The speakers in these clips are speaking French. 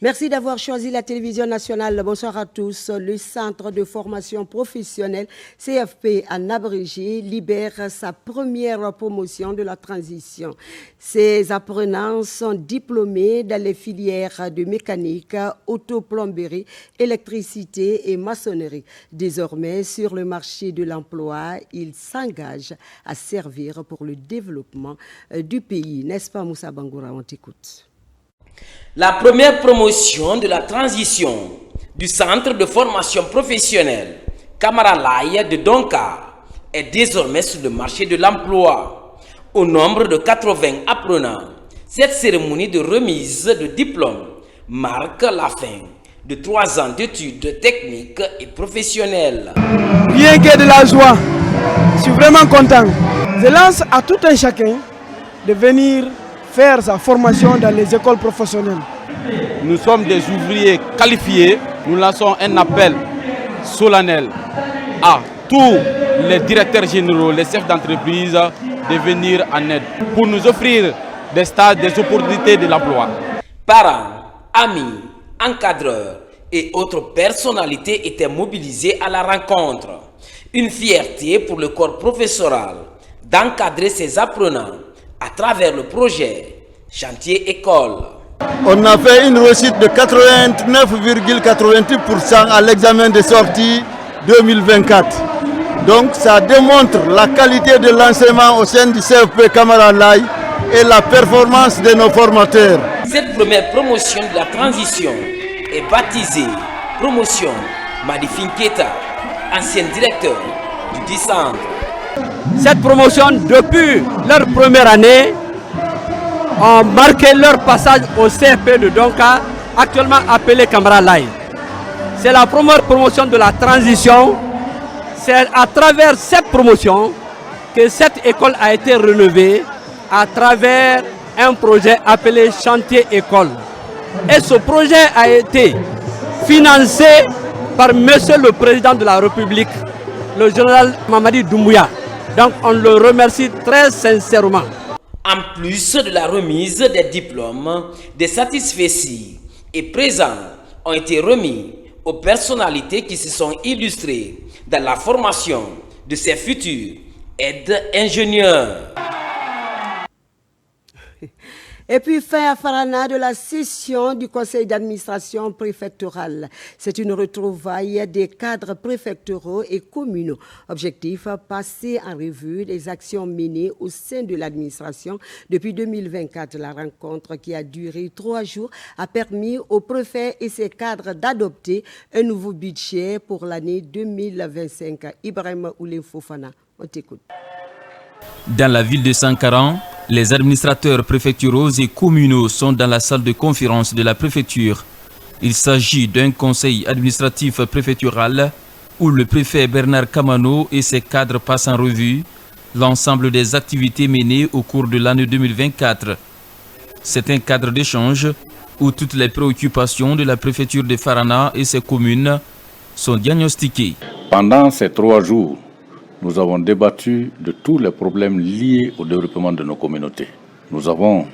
Merci d'avoir choisi la télévision nationale. Bonsoir à tous. Le Centre de formation professionnelle CFP en abrégé libère sa première promotion de la transition. Ces apprenants sont diplômés dans les filières de mécanique, autoplomberie, électricité et maçonnerie. Désormais, sur le marché de l'emploi, ils s'engagent à servir pour le développement du pays. N'est-ce pas, Moussa Bangoura? On t'écoute. La première promotion de la transition du centre de formation professionnelle Camaralaye de Donka est désormais sur le marché de l'emploi. Au nombre de 80 apprenants, cette cérémonie de remise de diplôme marque la fin de 3 ans d'études techniques et professionnelles. Bien qu'il y ait de la joie, je suis vraiment content. Je lance à tout un chacun de venir faire sa formation dans les écoles professionnelles. Nous sommes des ouvriers qualifiés. Nous lançons un appel solennel à tous les directeurs généraux, les chefs d'entreprise de venir en aide pour nous offrir des stages, des opportunités de l'emploi. Parents, amis, encadreurs et autres personnalités étaient mobilisés à la rencontre. Une fierté pour le corps professoral d'encadrer ses apprenants à travers le projet Chantier École. On a fait une réussite de 89,88% à l'examen de sortie 2024. Donc ça démontre la qualité de l'enseignement au sein du CFP Camaralaye et la performance de nos formateurs. Cette première promotion de la transition est baptisée Promotion Madi Finketa, ancien directeur du centre. Cette promotion, depuis leur première année, ont marqué leur passage au CFP de Donka, actuellement appelé Camaralaye. C'est la première promotion de la transition. C'est à travers cette promotion que cette école a été rénovée à travers un projet appelé Chantier École. Et ce projet a été financé par Monsieur le Président de la République, le général Mamadi Doumbouya. Donc on le remercie très sincèrement. En plus de la remise des diplômes, des satisfecits et présents ont été remis aux personnalités qui se sont illustrées dans la formation de ces futurs aides-ingénieurs. Et puis fin à Farana de la session du conseil d'administration préfectoral. C'est une retrouvaille des cadres préfectoraux et communaux. Objectif, passer en revue les actions menées au sein de l'administration depuis 2024. La rencontre qui a duré 3 jours a permis au préfet et ses cadres d'adopter un nouveau budget pour l'année 2025. Ibrahim Oulé Fofana, on t'écoute. Dans la ville de Sankaran, les administrateurs préfectoraux et communaux sont dans la salle de conférence de la préfecture. Il s'agit d'un conseil administratif préfectoral où le préfet Bernard Kamano et ses cadres passent en revue l'ensemble des activités menées au cours de l'année 2024. C'est un cadre d'échange où toutes les préoccupations de la préfecture de Farana et ses communes sont diagnostiquées. Pendant ces 3 jours, nous avons débattu de tous les problèmes liés au développement de nos communautés. Nous avons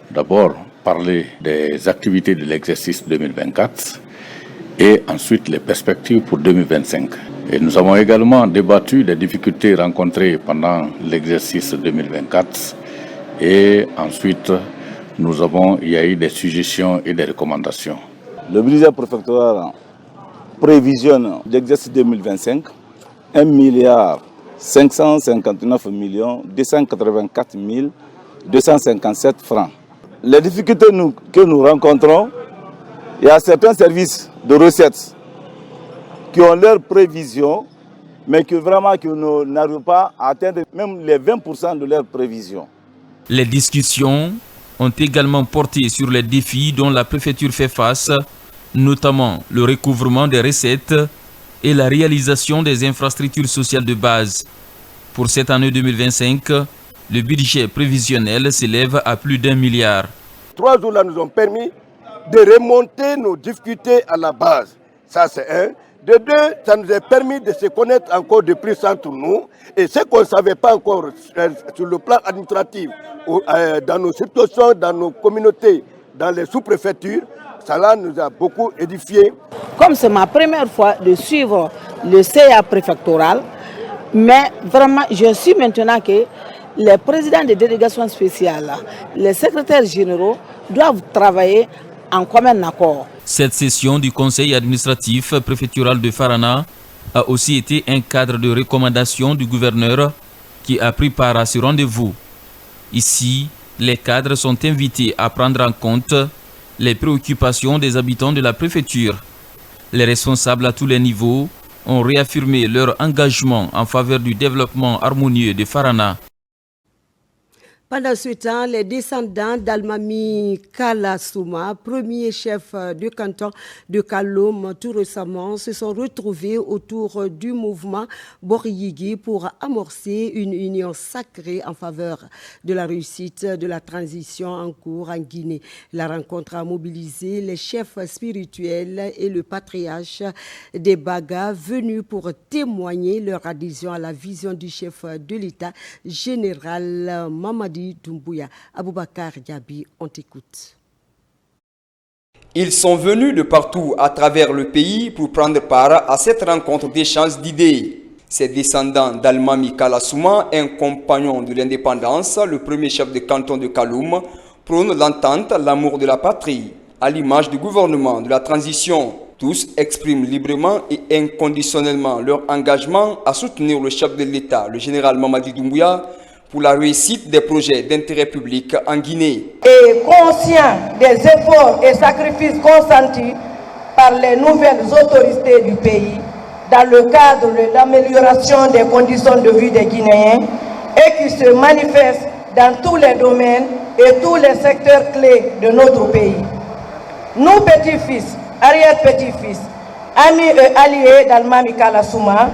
d'abord parlé des activités de l'exercice 2024 et ensuite les perspectives pour 2025. Et nous avons également débattu des difficultés rencontrées pendant l'exercice 2024 et ensuite il y a eu des suggestions et des recommandations. Le budget préfectoral prévisionne l'exercice 2025 1,559,284,257 francs. Les difficultés que nous rencontrons, il y a certains services de recettes qui ont leurs prévisions, mais que nous n'arrivons pas à atteindre même les 20% de leurs prévisions. Les discussions ont également porté sur les défis dont la préfecture fait face, notamment le recouvrement des recettes et la réalisation des infrastructures sociales de base. Pour cette année 2025, le budget prévisionnel s'élève à plus d'1 milliard. 3 jours là nous ont permis de remonter nos difficultés à la base. Ça c'est un. De 2, ça nous a permis de se connaître encore de plus entre nous. Et ce qu'on ne savait pas encore sur le plan administratif, dans nos situations, dans nos communautés, dans les sous-préfectures, Cela nous a beaucoup édifiés. Comme c'est ma première fois de suivre le CA préfectoral, mais vraiment, je suis maintenant que les présidents des délégations spéciales, les secrétaires généraux doivent travailler en commun accord. Cette session du conseil administratif préfectural de Farana a aussi été un cadre de recommandation du gouverneur qui a pris part à ce rendez-vous. Ici, les cadres sont invités à prendre en compte les préoccupations des habitants de la préfecture. Les responsables à tous les niveaux ont réaffirmé leur engagement en faveur du développement harmonieux de Farana. Pendant ce temps, les descendants d'Almami Kalasouma, premier chef de canton de Kaloum tout récemment, se sont retrouvés autour du mouvement Boriyigi pour amorcer une union sacrée en faveur de la réussite de la transition en cours en Guinée. La rencontre a mobilisé les chefs spirituels et le patriarche des Baga venus pour témoigner leur adhésion à la vision du chef de l'État, général Mamadi Doumbouya. Aboubakar Diaby, on t'écoute. Ils sont venus de partout à travers le pays pour prendre part à cette rencontre d'échange d'idées. Ces descendants d'Almami Kalasouma, un compagnon de l'indépendance, le premier chef de canton de Kaloum, prônent l'entente, l'amour de la patrie, à l'image du gouvernement de la transition. Tous expriment librement et inconditionnellement leur engagement à soutenir le chef de l'État, le général Mamadi Doumbouya, pour la réussite des projets d'intérêt public en Guinée. Et conscient des efforts et sacrifices consentis par les nouvelles autorités du pays dans le cadre de l'amélioration des conditions de vie des Guinéens et qui se manifestent dans tous les domaines et tous les secteurs clés de notre pays. Nous, petits-fils, arrière-petits-fils, amis et alliés d'Almami Kalasouma,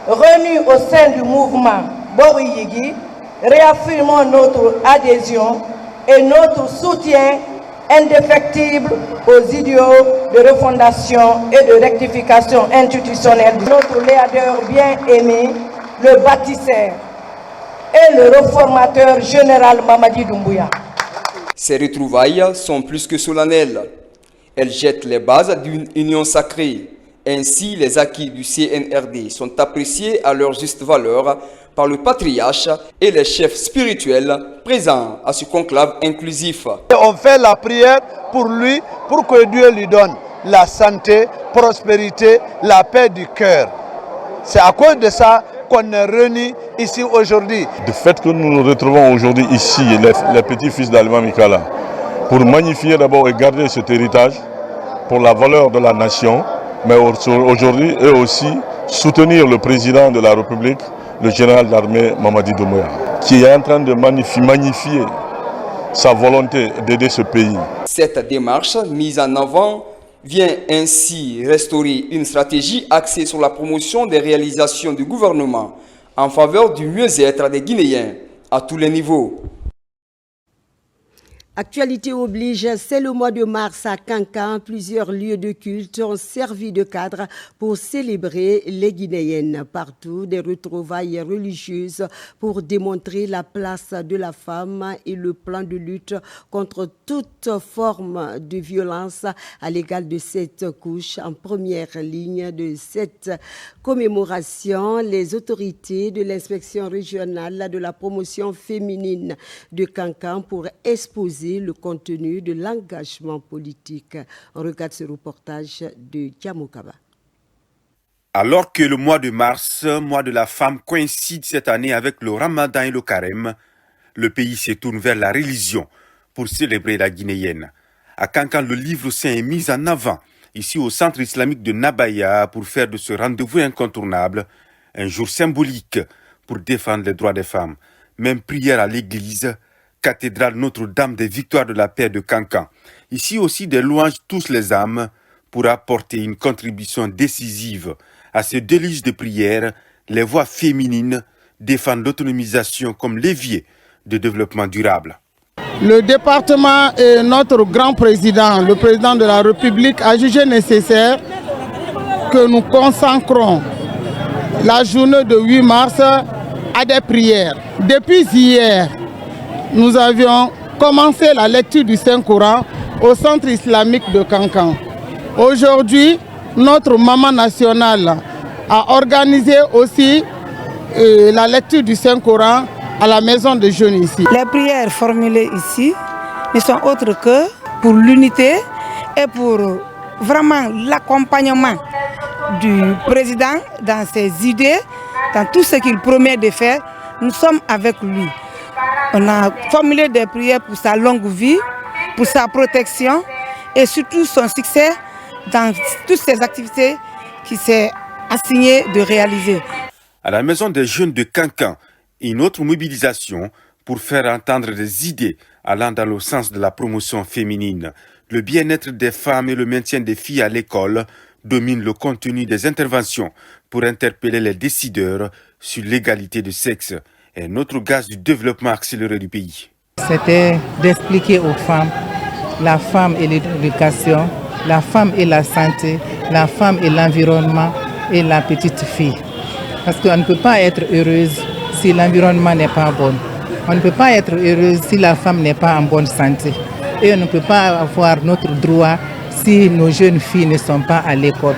réunis au sein du mouvement Boriyigi, réaffirmons notre adhésion et notre soutien indéfectible aux idéaux de refondation et de rectification institutionnelle de notre léateur bien-aimé, le bâtisseur et le réformateur général Mamadi Doumbouya. Ces retrouvailles sont plus que solennelles. Elles jettent les bases d'une union sacrée. Ainsi, les acquis du CNRD sont appréciés à leur juste valeur par le patriarche et les chefs spirituels présents à ce conclave inclusif. On fait la prière pour lui, pour que Dieu lui donne la santé, prospérité, la paix du cœur. C'est à cause de ça qu'on est réunis ici aujourd'hui. Le fait que nous nous retrouvons aujourd'hui ici, les petits-fils d'Almami Kala, pour magnifier d'abord et garder cet héritage pour la valeur de la nation, mais aujourd'hui et aussi soutenir le président de la République, le général d'armée Mamadi Doumbouya, qui est en train de magnifier sa volonté d'aider ce pays. Cette démarche mise en avant vient ainsi restaurer une stratégie axée sur la promotion des réalisations du gouvernement en faveur du mieux-être des Guinéens à tous les niveaux. Actualité oblige, c'est le mois de mars à Kankan. Plusieurs lieux de culte ont servi de cadre pour célébrer les Guinéennes. Partout, des retrouvailles religieuses pour démontrer la place de la femme et le plan de lutte contre toute forme de violence à l'égard de cette couche. En première ligne de cette commémoration, les autorités de l'inspection régionale de la promotion féminine de Kankan pour exposer le contenu de l'engagement politique. On regarde ce reportage de Diamokaba. Alors que le mois de mars, mois de la femme, coïncide cette année avec le Ramadan et le Carême, le pays se tourne vers la religion pour célébrer la Guinéenne. À Kankan, le livre saint est mis en avant, ici au centre islamique de Nabaya, pour faire de ce rendez-vous incontournable un jour symbolique pour défendre les droits des femmes. Même prière à l'église, cathédrale Notre-Dame des Victoires de la Paix de Kankan. Ici aussi, des louanges touchent les âmes pour apporter une contribution décisive à ce déluge de prière. Les voix féminines défendent l'autonomisation comme levier de développement durable. Le département et notre grand président, le président de la République, a jugé nécessaire que nous consacrons la journée de 8 mars à des prières. Depuis hier, nous avions commencé la lecture du Saint-Coran au centre islamique de Kankan. Aujourd'hui, notre maman nationale a organisé aussi la lecture du Saint-Coran à la maison de jeunes ici. Les prières formulées ici ne sont autres que pour l'unité et pour vraiment l'accompagnement du président dans ses idées, dans tout ce qu'il promet de faire. Nous sommes avec lui. On a formulé des prières pour sa longue vie, pour sa protection et surtout son succès dans toutes ces activités qu'il s'est assigné de réaliser. À la maison des jeunes de Kankan, une autre mobilisation pour faire entendre des idées allant dans le sens de la promotion féminine. Le bien-être des femmes et le maintien des filles à l'école dominent le contenu des interventions pour interpeller les décideurs sur l'égalité de sexe, un autre gage du développement accéléré du pays. C'était d'expliquer aux femmes la femme et l'éducation, la femme et la santé, la femme et l'environnement et la petite fille. Parce qu'on ne peut pas être heureuse si l'environnement n'est pas bon. On ne peut pas être heureuse si la femme n'est pas en bonne santé. Et on ne peut pas avoir notre droit si nos jeunes filles ne sont pas à l'école.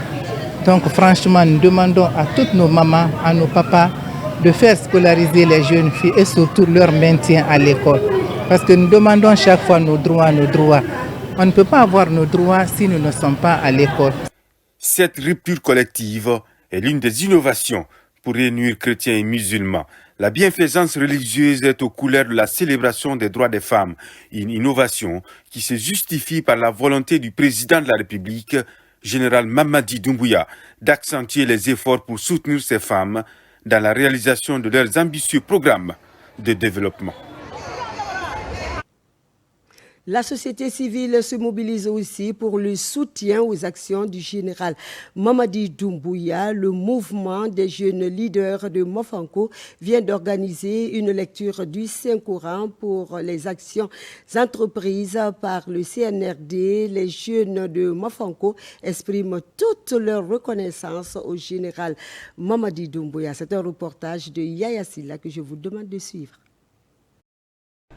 Donc franchement, nous demandons à toutes nos mamans, à nos papas, de faire scolariser les jeunes filles et surtout leur maintien à l'école. Parce que nous demandons chaque fois nos droits, nos droits. On ne peut pas avoir nos droits si nous ne sommes pas à l'école. Cette rupture collective est l'une des innovations pour réunir chrétiens et musulmans. La bienfaisance religieuse est aux couleurs de la célébration des droits des femmes, une innovation qui se justifie par la volonté du président de la République, général Mamadi Doumbouya, d'accentuer les efforts pour soutenir ces femmes dans la réalisation de leurs ambitieux programmes de développement. La société civile se mobilise aussi pour le soutien aux actions du général Mamadi Doumbouya. Le mouvement des jeunes leaders de Mofanko vient d'organiser une lecture du Saint-Coran pour les actions entreprises par le CNRD. Les jeunes de Mofanko expriment toute leur reconnaissance au général Mamadi Doumbouya. C'est un reportage de Yaya Silla que je vous demande de suivre.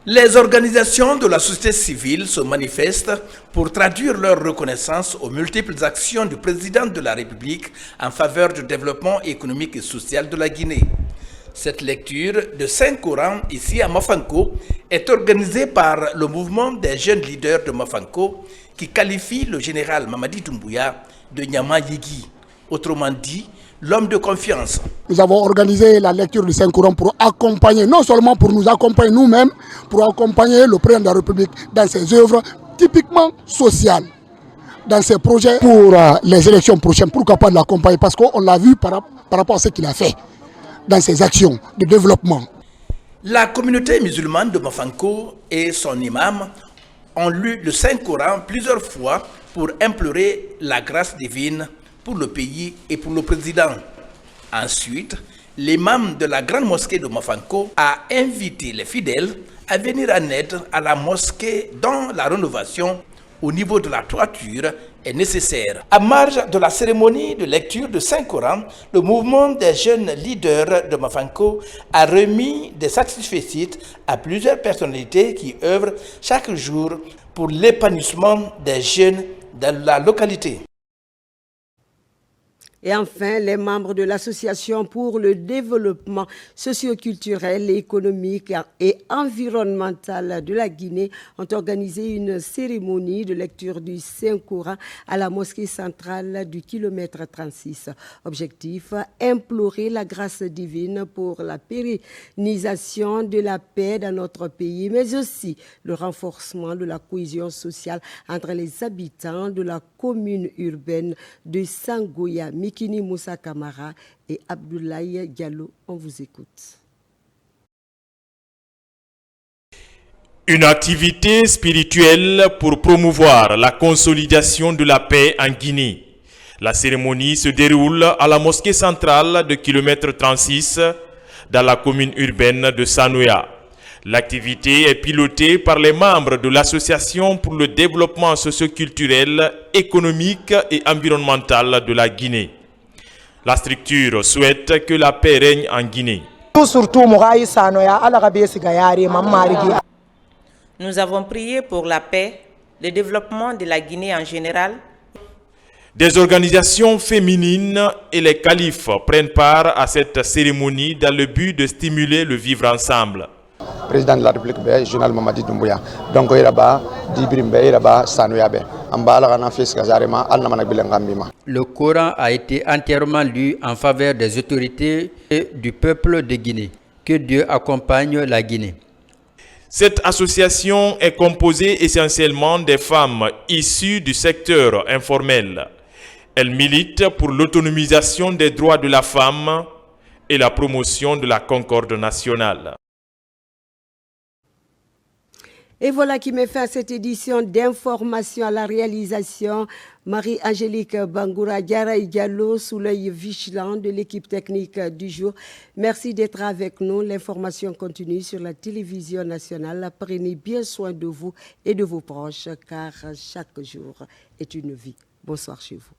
Les organisations de la société civile se manifestent pour traduire leur reconnaissance aux multiples actions du président de la République en faveur du développement économique et social de la Guinée. Cette lecture de Saint-Coran ici à Mofanko est organisée par le mouvement des jeunes leaders de Mofanko qui qualifie le général Mamadi Doumbouya de Nyama Yigi, autrement dit l'homme de confiance. Nous avons organisé la lecture du Saint-Coran pour accompagner, non seulement pour nous accompagner nous-mêmes, pour accompagner le président de la République dans ses œuvres typiquement sociales, dans ses projets pour les élections prochaines. Pourquoi pas de l'accompagner? Parce qu'on l'a vu par rapport à ce qu'il a fait dans ses actions de développement. La communauté musulmane de Mofanko et son imam ont lu le Saint-Coran plusieurs fois pour implorer la grâce divine pour le pays et pour le président. Ensuite, l'imam de la grande mosquée de Mofanko a invité les fidèles à venir en aide à la mosquée dont la rénovation au niveau de la toiture est nécessaire. À marge de la cérémonie de lecture de Saint-Coran, le mouvement des jeunes leaders de Mofanko a remis des satisfecits à plusieurs personnalités qui œuvrent chaque jour pour l'épanouissement des jeunes dans la localité. Et enfin, les membres de l'Association pour le développement socio-culturel, économique et environnemental de la Guinée ont organisé une cérémonie de lecture du Saint-Coran à la mosquée centrale du kilomètre 36. Objectif, implorer la grâce divine pour la pérennisation de la paix dans notre pays, mais aussi le renforcement de la cohésion sociale entre les habitants de la commune urbaine de Sangoya. Mikini Moussa Kamara et Abdoulaye Diallo, on vous écoute. Une activité spirituelle pour promouvoir la consolidation de la paix en Guinée. La cérémonie se déroule à la mosquée centrale de kilomètre 36 dans la commune urbaine de Sanoya. L'activité est pilotée par les membres de l'Association pour le développement socio-culturel, économique et environnemental de la Guinée. La structure souhaite que la paix règne en Guinée. Nous avons prié pour la paix le développement de la Guinée en général. Des organisations féminines et les califes prennent part à cette cérémonie dans le but de stimuler le vivre ensemble. Président de la République, Général Mamadi Doumbouya. Donc, il y a le Coran a été entièrement lu en faveur des autorités et du peuple de Guinée. Que Dieu accompagne la Guinée. Cette association est composée essentiellement des femmes issues du secteur informel. Elle milite pour l'autonomisation des droits de la femme et la promotion de la concorde nationale. Et voilà qui met fin à cette édition d'information à la réalisation. Marie-Angélique Bangoura, Diaraï Diallo, sous l'œil vigilant de l'équipe technique du jour. Merci d'être avec nous. L'information continue sur la télévision nationale. Prenez bien soin de vous et de vos proches, car chaque jour est une vie. Bonsoir chez vous.